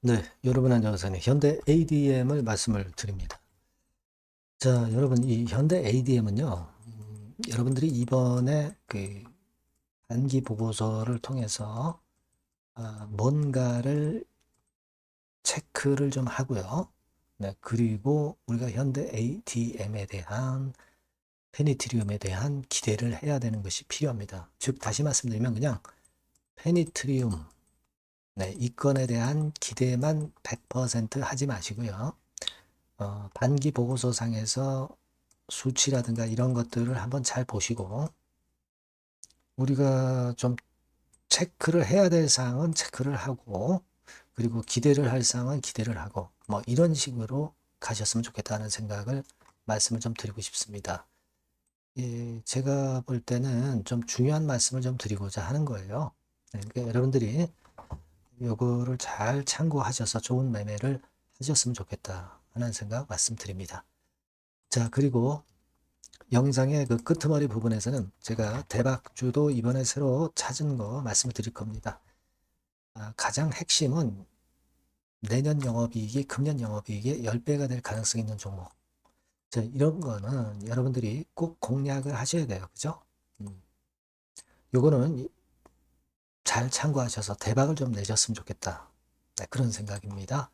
네, 여러분 안녕하세요. 현대 ADM을 말씀을 드립니다. 자, 여러분 이 현대 ADM은요, 여러분들이 이번에 그 단기 보고서를 통해서 뭔가를 체크를 좀 하고요. 네, 그리고 우리가 현대 ADM에 대한 페니트리움에 대한 기대를 해야 되는 것이 필요합니다. 즉, 다시 말씀드리면 그냥 페니트리움, 네, 이 건에 대한 기대만 100% 하지 마시고요. 반기 보고서상에서 수치라든가 이런 것들을 한번 잘 보시고 우리가 좀 체크를 해야 될 사항은 체크를 하고 그리고 기대를 할 사항은 기대를 하고 뭐 이런 식으로 가셨으면 좋겠다는 생각을 말씀을 좀 드리고 싶습니다. 예, 제가 볼 때는 좀 중요한 말씀을 좀 드리고자 하는 거예요. 네, 그러니까 여러분들이 요거를 잘 참고하셔서 좋은 매매를 하셨으면 좋겠다 하는 생각 말씀드립니다. 자, 그리고 영상의 그 끄트머리 부분에서는 제가 대박주도 이번에 새로 찾은 거 말씀을 드릴 겁니다. 가장 핵심은 내년 영업이익이 금년 영업이익의 10배가 될 가능성이 있는 종목. 자, 이런 거는 여러분들이 꼭 공략을 하셔야 돼요. 그죠? 요거는 잘 참고하셔서 대박을 좀 내셨으면 좋겠다. 네, 그런 생각입니다.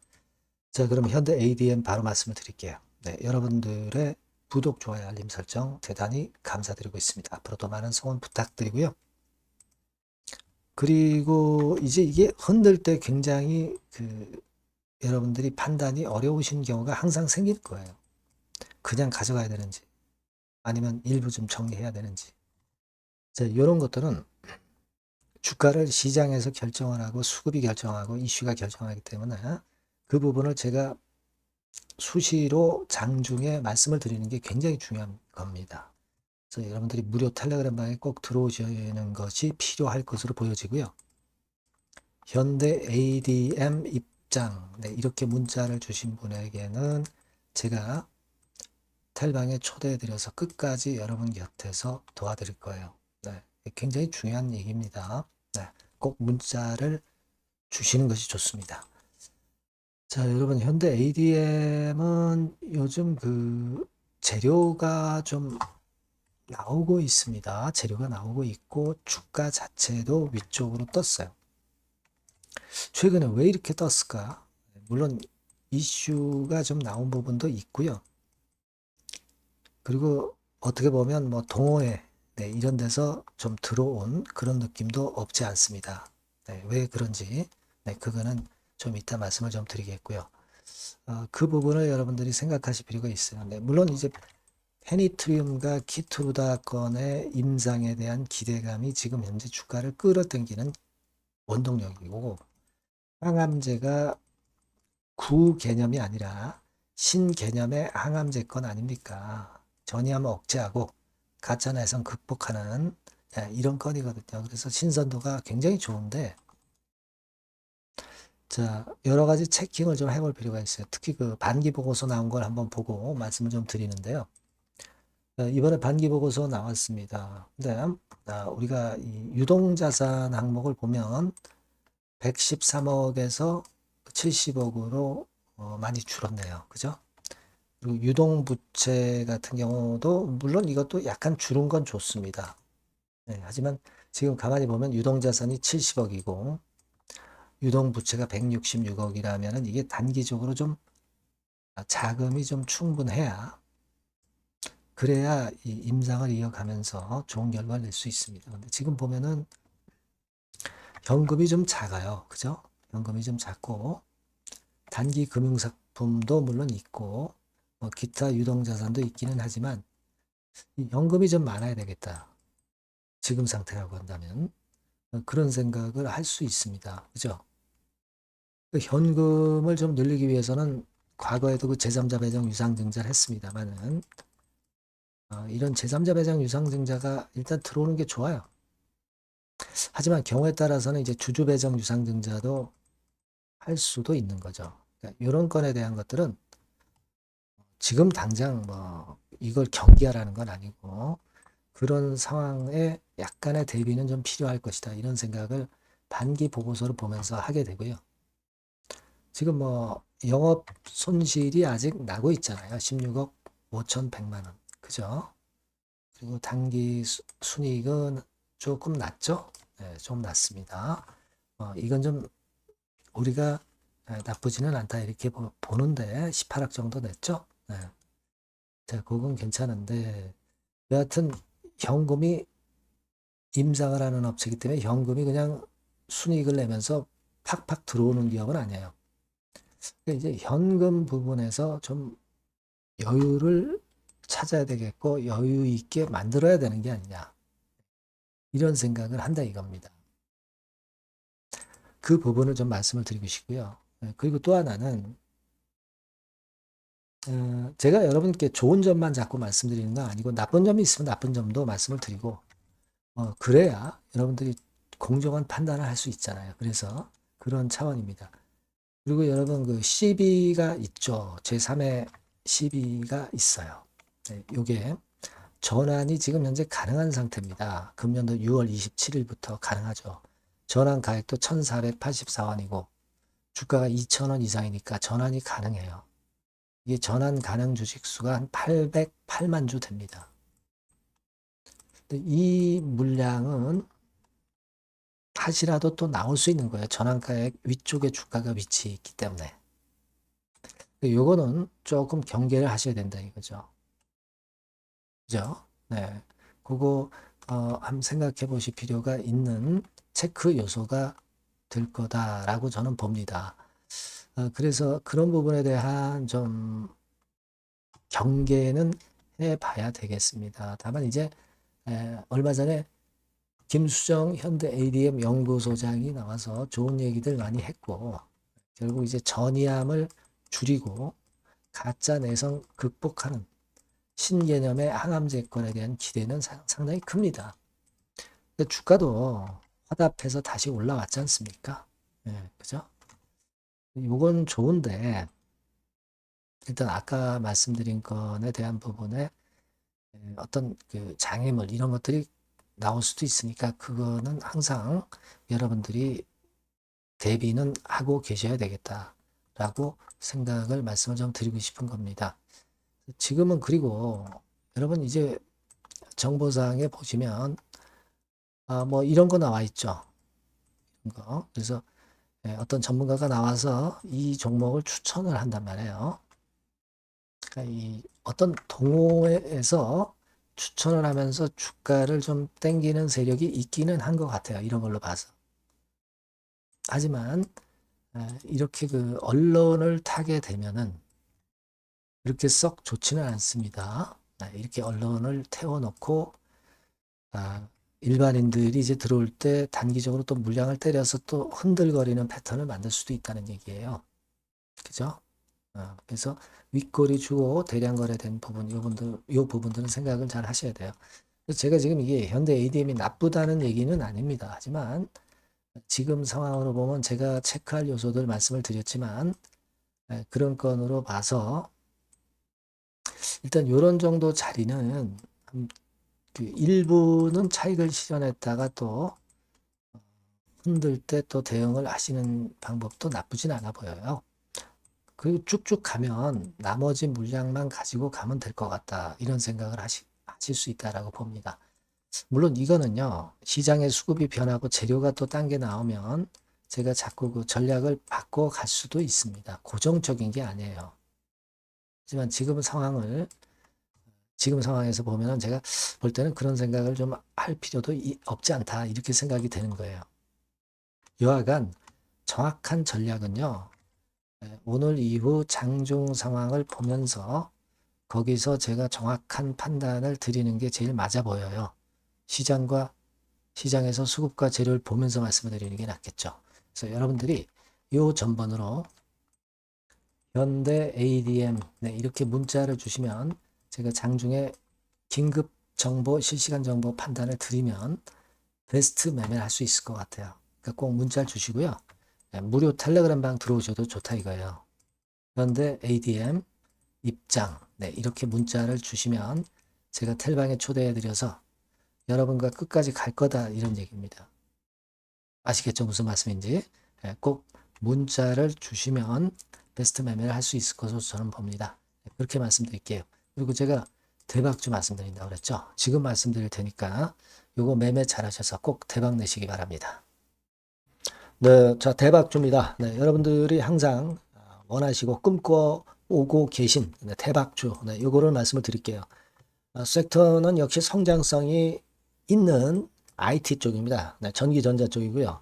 자, 그럼 현대 ADM 바로 말씀을 드릴게요. 네, 여러분들의 구독, 좋아요, 알림 설정 대단히 감사드리고 있습니다. 앞으로도 많은 성원 부탁드리고요. 그리고 이제 이게 흔들 때 굉장히 여러분들이 판단이 어려우신 경우가 항상 생길 거예요. 그냥 가져가야 되는지 아니면 일부 좀 정리해야 되는지. 자, 이런 것들은 주가를 시장에서 결정을 하고 수급이 결정하고 이슈가 결정하기 때문에 그 부분을 제가 수시로 장중에 말씀을 드리는 게 굉장히 중요한 겁니다. 그래서 여러분들이 무료 텔레그램 방에 꼭 들어오시는 것이 필요할 것으로 보여지고요. 현대 ADM 입장, 네, 이렇게 문자를 주신 분에게는 제가 텔방에 초대해드려서 끝까지 여러분 곁에서 도와드릴 거예요. 네, 굉장히 중요한 얘기입니다. 네, 꼭 문자를 주시는 것이 좋습니다. 자, 여러분 현대 ADM은 요즘 재료가 좀 나오고 있습니다. 재료가 나오고 있고 주가 자체도 위쪽으로 떴어요. 최근에 왜 이렇게 떴을까? 물론 이슈가 좀 나온 부분도 있고요. 그리고 어떻게 보면 뭐 동호회, 네, 이런 데서 좀 들어온 그런 느낌도 없지 않습니다. 네, 왜 그런지, 네, 그거는 좀 이따 말씀을 좀 드리겠고요. 그 부분을 여러분들이 생각하실 필요가 있어요. 네, 물론 이제 페니트리움과 키투르다 건의 임상에 대한 기대감이 지금 현재 주가를 끌어당기는 원동력이고, 항암제가 구 개념이 아니라 신 개념의 항암제 건 아닙니까? 전이함 억제하고 가짜 내성 극복하는 이런 건이거든요. 그래서 신선도가 굉장히 좋은데, 자, 여러 가지 체킹을 좀 해볼 필요가 있어요. 특히 그 반기 보고서 나온 걸 한번 보고 말씀을 좀 드리는데요. 이번에 반기 보고서 나왔습니다. 근데 우리가 이 유동자산 항목을 보면 113억에서 70억으로 많이 줄었네요. 그죠? 그리고 유동부채 같은 경우도 물론 이것도 약간 줄은 건 좋습니다. 네, 하지만 지금 가만히 보면 유동자산이 70억이고 유동부채가 166억이라면 이게 단기적으로 좀 자금이 좀 충분해야 그래야 이 임상을 이어가면서 좋은 결과를 낼 수 있습니다. 근데 지금 보면은 현금이 좀 작아요. 그죠? 현금이 좀 작고 단기 금융상품도 물론 있고 뭐 기타 유동자산도 있기는 하지만 이 현금이 좀 많아야 되겠다. 지금 상태라고 한다면 그런 생각을 할 수 있습니다. 그죠? 그 현금을 좀 늘리기 위해서는 과거에도 그 제3자 배정 유상증자를 했습니다만은 이런 제3자 배정 유상증자가 일단 들어오는 게 좋아요. 하지만 경우에 따라서는 이제 주주 배정 유상증자도 할 수도 있는 거죠. 그러니까 이런 건에 대한 것들은 지금 당장 뭐 이걸 경기하라는 건 아니고 그런 상황에 약간의 대비는 좀 필요할 것이다. 이런 생각을 반기 보고서를 보면서 하게 되고요. 지금 뭐 영업 손실이 아직 나고 있잖아요. 16억 5,100만 원. 그죠? 그리고 단기 순이익은 조금 낮죠? 네, 좀 낮습니다. 이건 좀 우리가 나쁘지는 않다 이렇게 보는데 18억 정도 냈죠? 네. 자, 그건 괜찮은데 여하튼 현금이 임상을 하는 업체이기 때문에 현금이 그냥 순이익을 내면서 팍팍 들어오는 기업은 아니에요. 그러니까 이제 현금 부분에서 좀 여유를 찾아야 되겠고 여유 있게 만들어야 되는 게 아니냐 이런 생각을 한다 이겁니다. 그 부분을 좀 말씀을 드리고 싶고요. 그리고 또 하나는 제가 여러분께 좋은 점만 자꾸 말씀드리는 건 아니고 나쁜 점이 있으면 나쁜 점도 말씀을 드리고 그래야 여러분들이 공정한 판단을 할 수 있잖아요. 그래서 그런 차원입니다. 그리고 여러분 그 CB가 있죠. 제3의 CB가 있어요. 네, 요게 전환이 지금 현재 가능한 상태입니다. 금년도 6월 27일부터 가능하죠. 전환 가액도 1,484원이고 주가가 2,000원 이상이니까 전환이 가능해요. 이게 전환 가능 주식 수가 한 808만 주 됩니다. 근데 이 물량은 다시라도 또 나올 수 있는 거예요. 전환가액 위쪽에 주가가 위치해 있기 때문에. 요거는 조금 경계를 하셔야 된다 이거죠. 그죠? 네. 그거 한번 생각해 보실 필요가 있는 체크 요소가 될 거다라고 저는 봅니다. 그래서 그런 부분에 대한 좀 경계는 해 봐야 되겠습니다. 다만 이제 얼마 전에 김수정 현대 ADM 연구소장이 나와서 좋은 얘기들 많이 했고 결국 이제 전이함을 줄이고 가짜 내성 극복하는 신개념의 항암제권에 대한 기대는 상당히 큽니다. 근데 주가도 화답해서 다시 올라왔지 않습니까? 네, 그죠? 이건 좋은데 일단 아까 말씀드린 건에 대한 부분에 어떤 그 장애물 이런 것들이 나올 수도 있으니까 그거는 항상 여러분들이 대비는 하고 계셔야 되겠다라고 생각을 말씀을 좀 드리고 싶은 겁니다. 지금은 그리고 여러분 이제 정보사항에 보시면 뭐 이런 거 나와 있죠. 그래서 어떤 전문가가 나와서 이 종목을 추천을 한단 말이에요. 그러니까 이 어떤 동호회에서 추천을 하면서 주가를 좀 땡기는 세력이 있기는 한 것 같아요. 이런 걸로 봐서. 하지만 이렇게 그 언론을 타게 되면은 이렇게 썩 좋지는 않습니다. 이렇게 언론을 태워놓고 일반인들이 이제 들어올 때 단기적으로 또 물량을 때려서 또 흔들거리는 패턴을 만들 수도 있다는 얘기예요. 그죠? 그래서 윗꼬리 주고 대량 거래된 부분, 요 부분들은 생각을 잘 하셔야 돼요. 제가 지금 이게 현대 ADM이 나쁘다는 얘기는 아닙니다. 하지만 지금 상황으로 보면 제가 체크할 요소들 말씀을 드렸지만 그런 건으로 봐서 일단 이런 정도 자리는 그 일부는 차익을 실현했다가 또 흔들 때 또 대응을 하시는 방법도 나쁘진 않아 보여요. 그리고 쭉쭉 가면 나머지 물량만 가지고 가면 될 것 같다. 이런 생각을 하실 수 있다라고 봅니다. 물론 이거는요, 시장의 수급이 변하고 재료가 또 딴 게 나오면 제가 자꾸 그 전략을 바꿔 갈 수도 있습니다. 고정적인 게 아니에요. 하지만 지금 상황에서 보면은 제가 볼 때는 그런 생각을 좀 할 필요도 없지 않다. 이렇게 생각이 되는 거예요. 여하간 정확한 전략은요, 오늘 이후 장중 상황을 보면서 거기서 제가 정확한 판단을 드리는 게 제일 맞아 보여요. 시장에서 수급과 재료를 보면서 말씀을 드리는 게 낫겠죠. 그래서 여러분들이 이 전번으로 현대 ADM 이렇게 문자를 주시면 제가 장중에 긴급 정보, 실시간 정보 판단을 드리면 베스트 매매를 할 수 있을 것 같아요. 그러니까 꼭 문자를 주시고요. 무료 텔레그램 방 들어오셔도 좋다 이거예요. 현대 ADM 입장 이렇게 문자를 주시면 제가 텔방에 초대해 드려서 여러분과 끝까지 갈 거다 이런 얘기입니다. 아시겠죠? 무슨 말씀인지. 꼭 문자를 주시면 베스트 매매를 할 수 있을 것으로 저는 봅니다. 그렇게 말씀드릴게요. 그리고 제가 대박주 말씀드린다고 그랬죠. 지금 말씀드릴 테니까 요거 매매 잘하셔서 꼭 대박 내시기 바랍니다. 네, 자, 대박주입니다. 네, 여러분들이 항상 원하시고 꿈꿔오고 계신 대박주, 네, 요거를 말씀을 드릴게요. 섹터는 역시 성장성이 있는 IT 쪽입니다. 네, 전기전자 쪽이고요.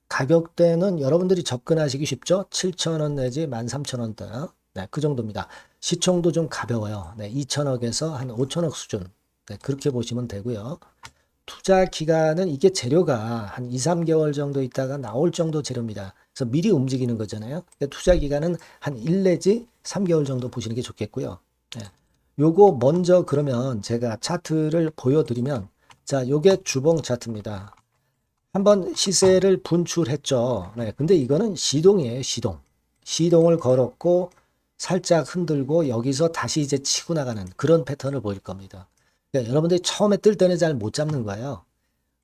가격대는 여러분들이 접근하시기 쉽죠? 7,000원 내지 13,000원대. 네, 그 정도입니다. 시총도 좀 가벼워요. 네, 2천억에서 한 5천억 수준. 네, 그렇게 보시면 되고요. 투자 기간은 이게 재료가 한 2, 3개월 정도 있다가 나올 정도 재료입니다. 그래서 미리 움직이는 거잖아요. 투자 기간은 한 1 내지 3개월 정도 보시는 게 좋겠고요. 네. 요거 먼저 그러면 제가 차트를 보여드리면, 자, 요게 주봉 차트입니다. 한번 시세를 분출했죠. 네, 근데 이거는 시동이에요, 시동. 시동을 걸었고 살짝 흔들고 여기서 다시 이제 치고 나가는 그런 패턴을 보일 겁니다. 그러니까 여러분들이 처음에 뜰 때는 잘 못 잡는 거예요.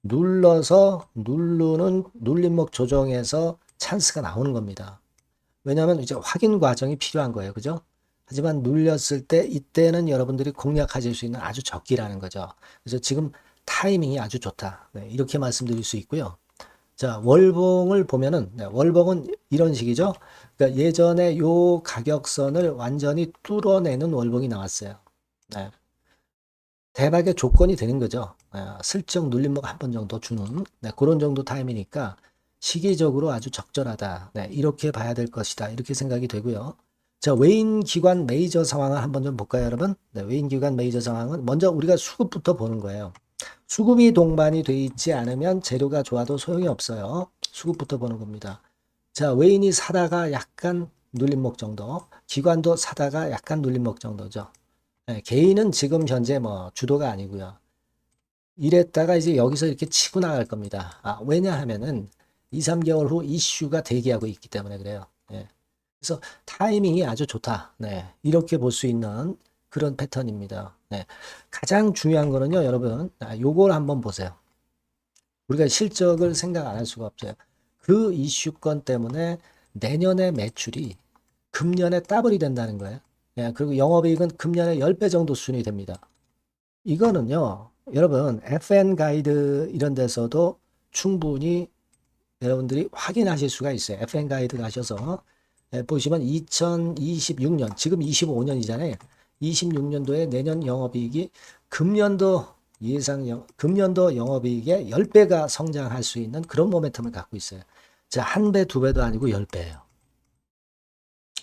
눌러서 누르는 눌림목 조정에서 찬스가 나오는 겁니다. 왜냐하면 이제 확인 과정이 필요한 거예요. 그죠? 하지만 눌렸을 때 이때는 여러분들이 공략하실 수 있는 아주 적기라는 거죠. 그래서 지금 타이밍이 아주 좋다. 네, 이렇게 말씀드릴 수 있고요. 자, 월봉을 보면은, 네, 월봉은 이런 식이죠. 그러니까 예전에 요 가격선을 완전히 뚫어내는 월봉이 나왔어요. 네. 대박의 조건이 되는 거죠. 슬쩍 눌림목 한 번 정도 주는 그런 정도 타임이니까 시기적으로 아주 적절하다. 이렇게 봐야 될 것이다. 이렇게 생각이 되고요. 자, 외인 기관 메이저 상황을 한번 좀 볼까요, 여러분? 외인 기관 메이저 상황은 먼저 우리가 수급부터 보는 거예요. 수급이 동반이 돼 있지 않으면 재료가 좋아도 소용이 없어요. 수급부터 보는 겁니다. 자, 외인이 사다가 약간 눌림목 정도, 기관도 사다가 약간 눌림목 정도죠. 개인은 지금 현재 뭐 주도가 아니고요. 이랬다가 이제 여기서 이렇게 치고 나갈 겁니다. 왜냐하면은 2, 3개월 후 이슈가 대기하고 있기 때문에 그래요. 그래서 타이밍이 아주 좋다. 이렇게 볼 수 있는 그런 패턴입니다. 가장 중요한 거는요, 여러분, 요걸 한번 보세요. 우리가 실적을 생각 안 할 수가 없어요. 그 이슈건 때문에 내년의 매출이 금년에 더블이 된다는 거예요. 그리고 영업이익은 금년에 10배 정도 수준이 됩니다. 이거는요, 여러분, FN 가이드 이런 데서도 충분히 여러분들이 확인하실 수가 있어요. FN 가이드 가셔서 보시면 2026년, 지금 25년이잖아요. 26년도에 내년 영업이익이 금년도 금년도 영업이익의 10배가 성장할 수 있는 그런 모멘텀을 갖고 있어요. 자, 한 배, 두 배도 아니고 10배예요.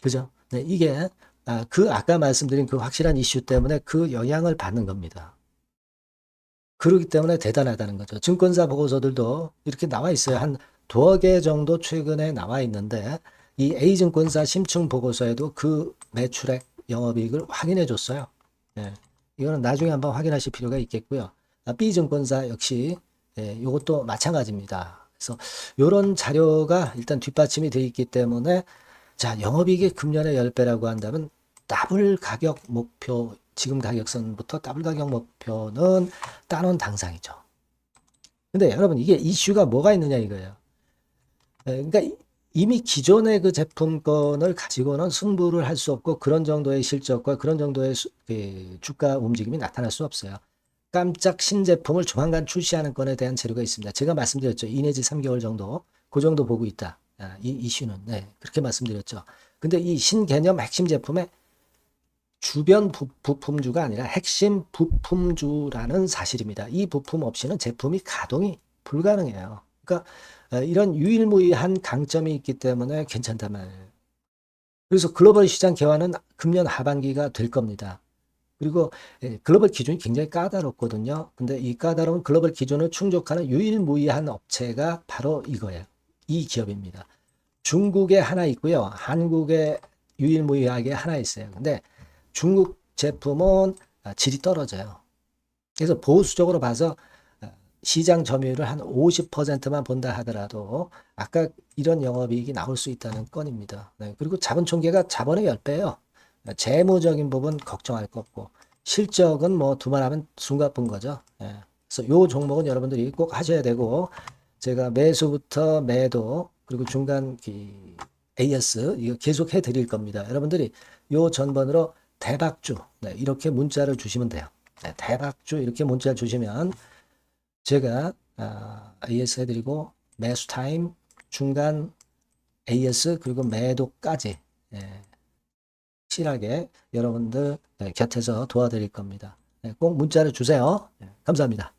그죠? 네, 이게 아까 말씀드린 그 확실한 이슈 때문에 그 영향을 받는 겁니다. 그렇기 때문에 대단하다는 거죠. 증권사 보고서들도 이렇게 나와 있어요. 한 두어 개 정도 최근에 나와 있는데 이 A증권사 심층 보고서에도 그 매출액 영업이익을 확인해 줬어요. 네, 이거는 나중에 한번 확인하실 필요가 있겠고요. B증권사 역시 이것도 마찬가지입니다. 그래서 이런 자료가 일단 뒷받침이 되어 있기 때문에 자, 영업이익이 금년에 10배라고 한다면 더블 가격 목표, 지금 가격선부터 더블 가격 목표는 따놓은 당상이죠. 근데 여러분 이게 이슈가 뭐가 있느냐 이거예요. 그러니까 이미 기존의 그 제품권을 가지고는 승부를 할 수 없고 그런 정도의 실적과 그런 정도의 주가 움직임이 나타날 수 없어요. 깜짝 신제품을 조만간 출시하는 건에 대한 재료가 있습니다. 제가 말씀드렸죠. 2 내지 3개월 정도, 그 정도 보고 있다. 이 이슈는. 그렇게 말씀드렸죠. 근데 이 신개념 핵심 제품의 주변 부품주가 아니라 핵심 부품주라는 사실입니다. 이 부품 없이는 제품이 가동이 불가능해요. 그러니까 이런 유일무이한 강점이 있기 때문에 괜찮단 말이에요. 그래서 글로벌 시장 개화는 금년 하반기가 될 겁니다. 그리고 글로벌 기준이 굉장히 까다롭거든요. 근데 이 까다로운 글로벌 기준을 충족하는 유일무이한 업체가 바로 이거예요. 이 기업입니다. 중국에 하나 있고요. 한국에 유일무이하게 하나 있어요. 근데 중국 제품은 질이 떨어져요. 그래서 보수적으로 봐서 시장 점유율을 한 50%만 본다 하더라도 아까 이런 영업이익이 나올 수 있다는 건입니다. 그리고 자본 총계가 자본의 10배예요. 재무적인 부분 걱정할 거 없고 실적은 뭐 두말하면 숨가쁜 거죠. 그래서 요 종목은 여러분들이 꼭 하셔야 되고 제가 매수부터 매도 그리고 중간 AS 이거 계속 해드릴 겁니다. 여러분들이 요 전번으로 대박주 네, 이렇게 문자를 주시면 돼요. 네, 대박주 이렇게 문자를 주시면 제가 AS 해드리고 매수 타임 중간 AS 그리고 매도까지 예, 확실하게 여러분들 네, 곁에서 도와드릴 겁니다. 네, 꼭 문자를 주세요. 네, 감사합니다.